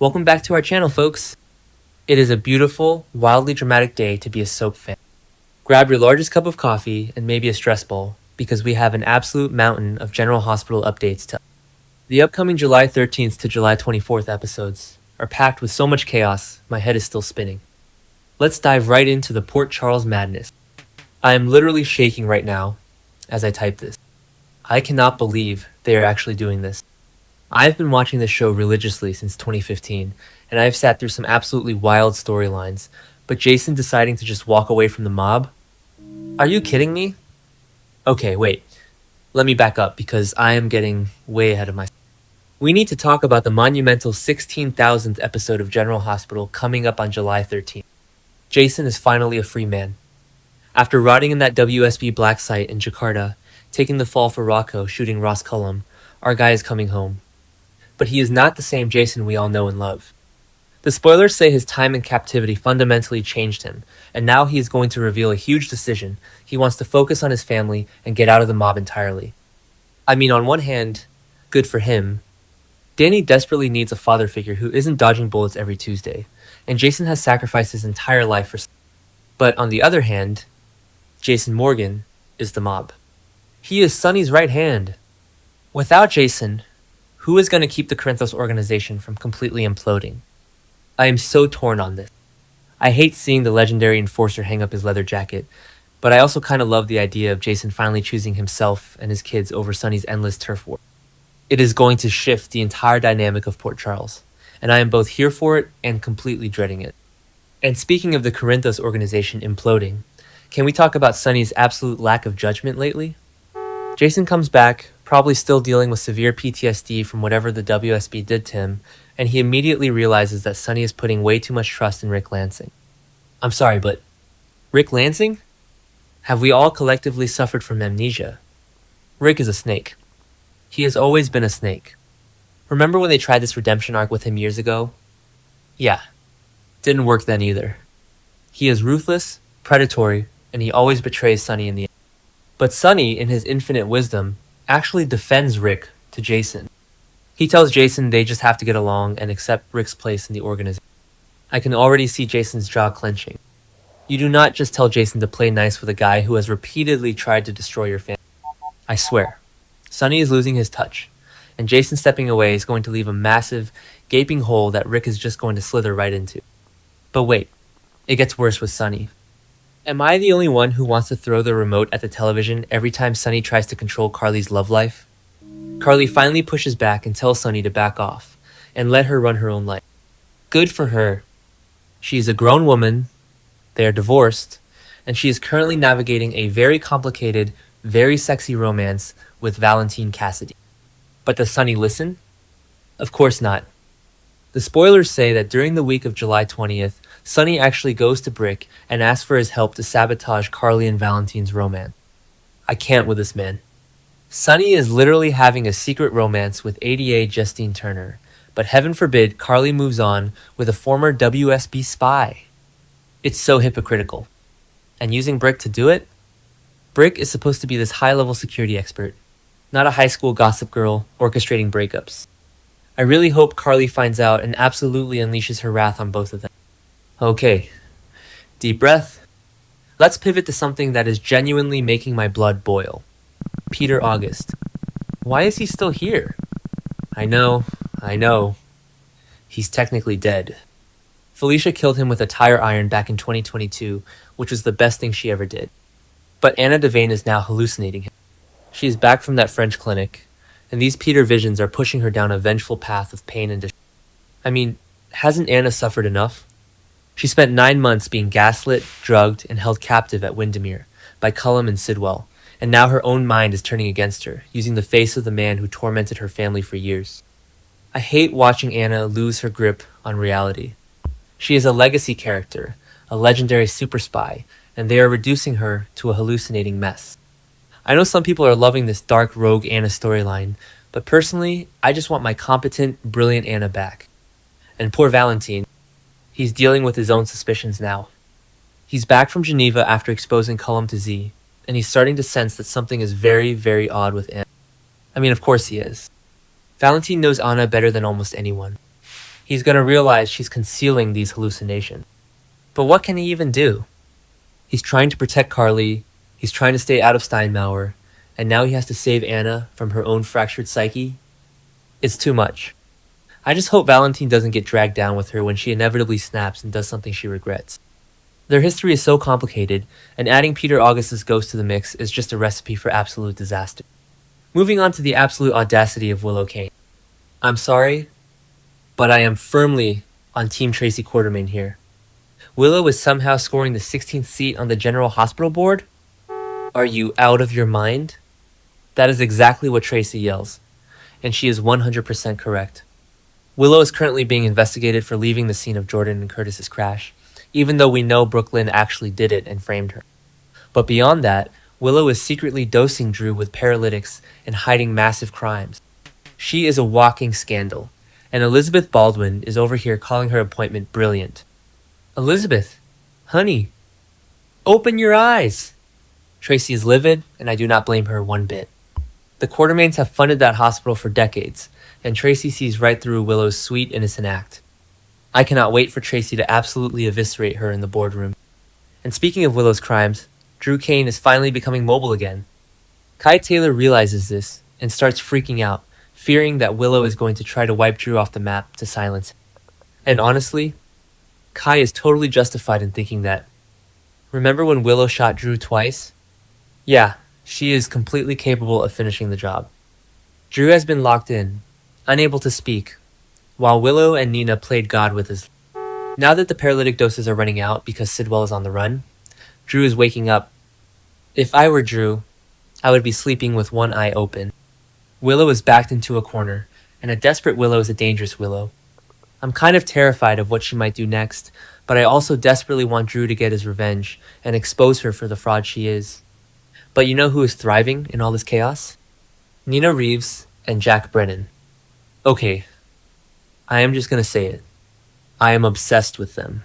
Welcome back to our channel, folks. It is a beautiful, wildly dramatic day to be a soap fan. Grab your largest cup of coffee and maybe a stress ball, because we have an absolute mountain of General Hospital updates to. The upcoming July 13th to July 24th episodes are packed with so much chaos, my head is still spinning. Let's dive right into the Port Charles madness. I am literally shaking right now as I type this. I cannot believe they are actually doing this. I've been watching this show religiously since 2015, and I've sat through some absolutely wild storylines, but Jason deciding to just walk away from the mob? Are you kidding me? Okay, wait. Let me back up because I am getting way ahead of myself. We need to talk about the monumental 16,000th episode of General Hospital coming up on July 13th. Jason is finally a free man. After rotting in that WSB black site in Jakarta, taking the fall for Rocco shooting Ross Cullum, our guy is coming home. But he is not the same Jason we all know and love. The spoilers say his time in captivity fundamentally changed him, and now he is going to reveal a huge decision. He wants to focus on his family and get out of the mob entirely. I mean, on one hand, good for him. Danny desperately needs a father figure who isn't dodging bullets every Tuesday, and Jason has sacrificed his entire life for. But on the other hand, Jason Morgan is the mob. He is Sonny's right hand. Without Jason, who is going to keep the Corinthos organization from completely imploding? I am so torn on this. I hate seeing the legendary enforcer hang up his leather jacket, but I also kind of love the idea of Jason finally choosing himself and his kids over Sonny's endless turf war. It is going to shift the entire dynamic of Port Charles, and I am both here for it and completely dreading it. And speaking of the Corinthos organization imploding, can we talk about Sonny's absolute lack of judgment lately? Jason comes back, probably still dealing with severe PTSD from whatever the WSB did to him, and he immediately realizes that Sonny is putting way too much trust in Rick Lansing. I'm sorry, but Rick Lansing? Have we all collectively suffered from amnesia? Rick is a snake. He has always been a snake. Remember when they tried this redemption arc with him years ago? Yeah, didn't work then either. He is ruthless, predatory, and he always betrays Sonny in the end. But Sonny, in his infinite wisdom, actually defends Rick to Jason. He tells Jason they just have to get along and accept Rick's place in the organization. I can already see Jason's jaw clenching. You do not just tell Jason to play nice with a guy who has repeatedly tried to destroy your family. I swear, Sonny is losing his touch, and Jason stepping away is going to leave a massive, gaping hole that Rick is just going to slither right into. But wait, it gets worse with Sonny. Am I the only one who wants to throw the remote at the television every time Sonny tries to control Carly's love life? Carly finally pushes back and tells Sonny to back off and let her run her own life. Good for her. She is a grown woman, they are divorced, and she is currently navigating a very complicated, very sexy romance with Valentine Cassidy. But does Sonny listen? Of course not. The spoilers say that during the week of July 20th, Sonny actually goes to Brick and asks for his help to sabotage Carly and Valentine's romance. I can't with this man. Sonny is literally having a secret romance with ADA Justine Turner, but heaven forbid Carly moves on with a former WSB spy. It's so hypocritical. And using Brick to do it? Brick is supposed to be this high-level security expert, not a high school gossip girl orchestrating breakups. I really hope Carly finds out and absolutely unleashes her wrath on both of them. Okay, deep breath. Let's pivot to something that is genuinely making my blood boil. Peter August. Why is he still here? I know. He's technically dead. Felicia killed him with a tire iron back in 2022, which was the best thing she ever did. But Anna Devane is now hallucinating him. She is back from that French clinic, and these Peter visions are pushing her down a vengeful path of pain and destruction. I mean, hasn't Anna suffered enough? She spent 9 months being gaslit, drugged, and held captive at Windermere by Cullum and Sidwell, and now her own mind is turning against her, using the face of the man who tormented her family for years. I hate watching Anna lose her grip on reality. She is a legacy character, a legendary super spy, and they are reducing her to a hallucinating mess. I know some people are loving this dark rogue Anna storyline, but personally, I just want my competent, brilliant Anna back. And poor Valentine. He's dealing with his own suspicions now. He's back from Geneva after exposing Cullum to Z, and he's starting to sense that something is very, very odd with Anna. I mean, of course he is. Valentine knows Anna better than almost anyone. He's gonna realize she's concealing these hallucinations. But what can he even do? He's trying to protect Carly, he's trying to stay out of Steinmauer, and now he has to save Anna from her own fractured psyche? It's too much. I just hope Valentine doesn't get dragged down with her when she inevitably snaps and does something she regrets. Their history is so complicated, and adding Peter Augustus' ghost to the mix is just a recipe for absolute disaster. Moving on to the absolute audacity of Willow Kane. I'm sorry, but I am firmly on Team Tracy Quartermain here. Willow is somehow scoring the 16th seat on the General Hospital Board? Are you out of your mind? That is exactly what Tracy yells, and she is 100% correct. Willow is currently being investigated for leaving the scene of Jordan and Curtis's crash, even though we know Brooklyn actually did it and framed her. But beyond that, Willow is secretly dosing Drew with paralytics and hiding massive crimes. She is a walking scandal, and Elizabeth Baldwin is over here calling her appointment brilliant. Elizabeth, honey, open your eyes! Tracy is livid, and I do not blame her one bit. The Quartermains have funded that hospital for decades, and Tracy sees right through Willow's sweet, innocent act. I cannot wait for Tracy to absolutely eviscerate her in the boardroom. And speaking of Willow's crimes, Drew Kane is finally becoming mobile again. Kai Taylor realizes this and starts freaking out, fearing that Willow is going to try to wipe Drew off the map to silence him. And honestly, Kai is totally justified in thinking that. Remember when Willow shot Drew twice? Yeah, she is completely capable of finishing the job. Drew has been locked in, unable to speak, while Willow and Nina played God with his. Now that the paralytic doses are running out because Sidwell is on the run, Drew is waking up. If I were Drew, I would be sleeping with one eye open. Willow is backed into a corner, and a desperate Willow is a dangerous Willow. I'm kind of terrified of what she might do next, but I also desperately want Drew to get his revenge and expose her for the fraud she is. But you know who is thriving in all this chaos? Nina Reeves and Jack Brennan. Okay, I am just gonna say it. I am obsessed with them.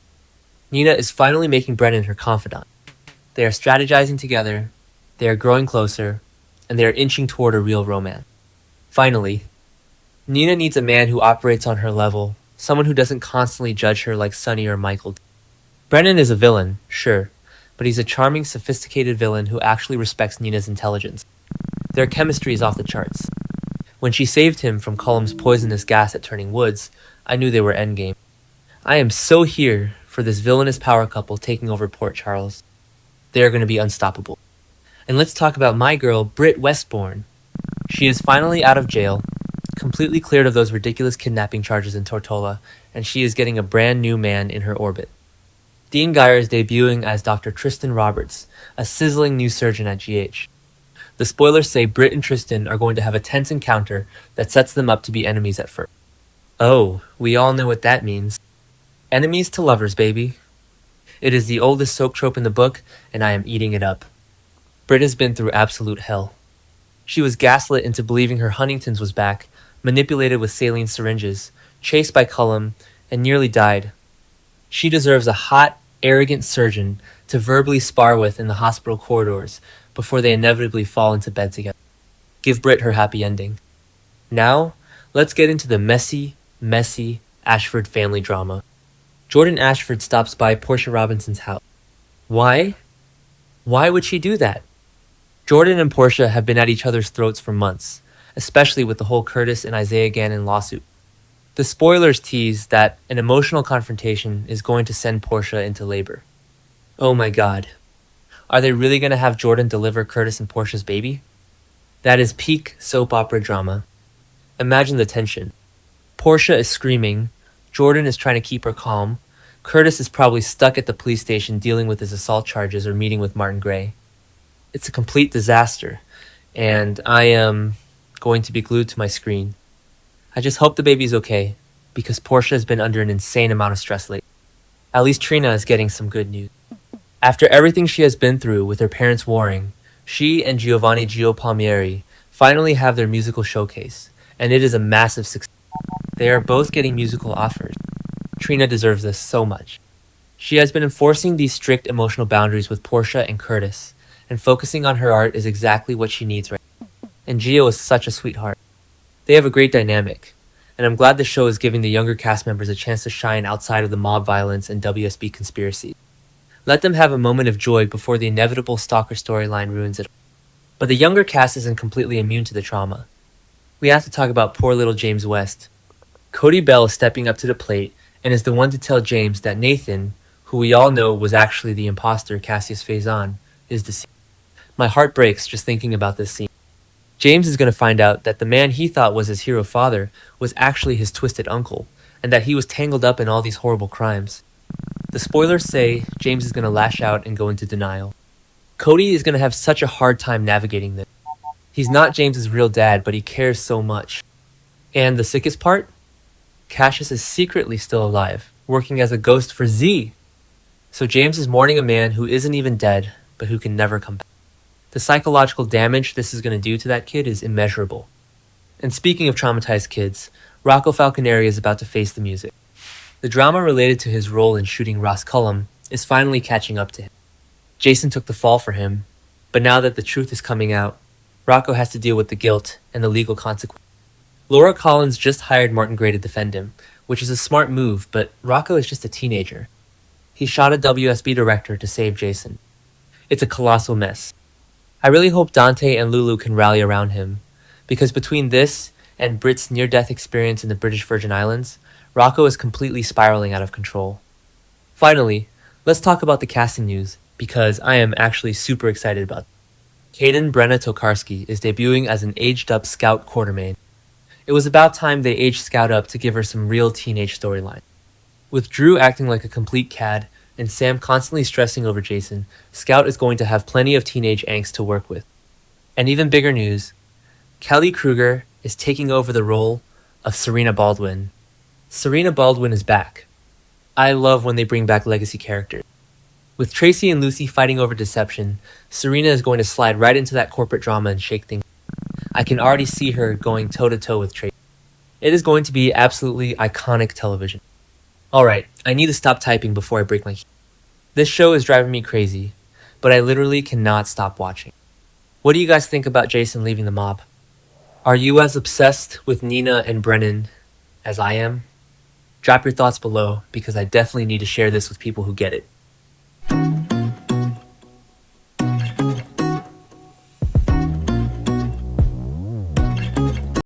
Nina is finally making Brennan her confidant. They are strategizing together, they are growing closer, and they are inching toward a real romance. Finally, Nina needs a man who operates on her level, someone who doesn't constantly judge her like Sonny or Michael. Brennan is a villain, sure, but he's a charming, sophisticated villain who actually respects Nina's intelligence. Their chemistry is off the charts. When she saved him from Cullum's poisonous gas at Turning Woods, I knew they were endgame. I am so here for this villainous power couple taking over Port Charles. They are going to be unstoppable. And let's talk about my girl, Britt Westbourne. She is finally out of jail, completely cleared of those ridiculous kidnapping charges in Tortola, and she is getting a brand new man in her orbit. Dean Geyer is debuting as Dr. Tristan Roberts, a sizzling new surgeon at GH. The spoilers say Britt and Tristan are going to have a tense encounter that sets them up to be enemies at first. Oh, we all know what that means. Enemies to lovers, baby. It is the oldest soap trope in the book, and I am eating it up. Britt has been through absolute hell. She was gaslit into believing her Huntington's was back, manipulated with saline syringes, chased by Cullum, and nearly died. She deserves a hot, arrogant surgeon to verbally spar with in the hospital corridors before they inevitably fall into bed together. Give Britt her happy ending. Now, let's get into the messy Ashford family drama. Jordan Ashford stops by Portia Robinson's house. Why? Why would she do that? Jordan and Portia have been at each other's throats for months, especially with the whole Curtis and Isaiah Gannon lawsuit. The spoilers tease that an emotional confrontation is going to send Portia into labor. Oh my god. Are they really going to have Jordan deliver Curtis and Portia's baby? That is peak soap opera drama. Imagine the tension. Portia is screaming, Jordan is trying to keep her calm, Curtis is probably stuck at the police station dealing with his assault charges or meeting with Martin Gray. It's a complete disaster, and I am going to be glued to my screen. I just hope the baby's okay, because Portia has been under an insane amount of stress lately. At least Trina is getting some good news. After everything she has been through with her parents warring, she and Giovanni Gio Palmieri finally have their musical showcase, and it is a massive success. They are both getting musical offers. Trina deserves this so much. She has been enforcing these strict emotional boundaries with Portia and Curtis, and focusing on her art is exactly what she needs right now. And Gio is such a sweetheart. They have a great dynamic. and I'm glad the show is giving the younger cast members a chance to shine outside of the mob violence and WSB conspiracy. Let them have a moment of joy before the inevitable stalker storyline ruins it. But the younger cast isn't completely immune to the trauma. We have to talk about poor little James West. Cody Bell is stepping up to the plate and is the one to tell James that Nathan, who we all know was actually the imposter Cassius Faison, is deceased. My heart breaks just thinking about this scene. James is going to find out that the man he thought was his hero father was actually his twisted uncle, and that he was tangled up in all these horrible crimes. The spoilers say James is going to lash out and go into denial. Cody is going to have such a hard time navigating this. He's not James's real dad, but he cares so much. And the sickest part? Cassius is secretly still alive, working as a ghost for Z. So James is mourning a man who isn't even dead, but who can never come back. The psychological damage this is going to do to that kid is immeasurable. And speaking of traumatized kids, Rocco Falconeri is about to face the music. The drama related to his role in shooting Ross Cullum is finally catching up to him. Jason took the fall for him, but now that the truth is coming out, Rocco has to deal with the guilt and the legal consequences. Laura Collins just hired Martin Gray to defend him, which is a smart move, but Rocco is just a teenager. He shot a WSB director to save Jason. It's a colossal mess. I really hope Dante and Lulu can rally around him, because between this and Britt's near-death experience in the British Virgin Islands, Rocco is completely spiraling out of control. Finally, let's talk about the casting news, because I am actually super excited about it. Kaden Brenna Tokarski is debuting as an aged-up Scout quartermaid. It was about time they aged Scout up to give her some real teenage storyline. With Drew acting like a complete cad, and Sam constantly stressing over Jason, Scout is going to have plenty of teenage angst to work with. And even bigger news, Kelly Kruger is taking over the role of Serena Baldwin. Serena Baldwin is back. I love when they bring back legacy characters. With Tracy and Lucy fighting over deception, Serena is going to slide right into that corporate drama and shake things. I can already see her going toe-to-toe with Tracy. It is going to be absolutely iconic television. Alright, I need to stop typing before I break my key. This show is driving me crazy, but I literally cannot stop watching. What do you guys think about Jason leaving the mob? Are you as obsessed with Nina and Brennan as I am? Drop your thoughts below, because I definitely need to share this with people who get it.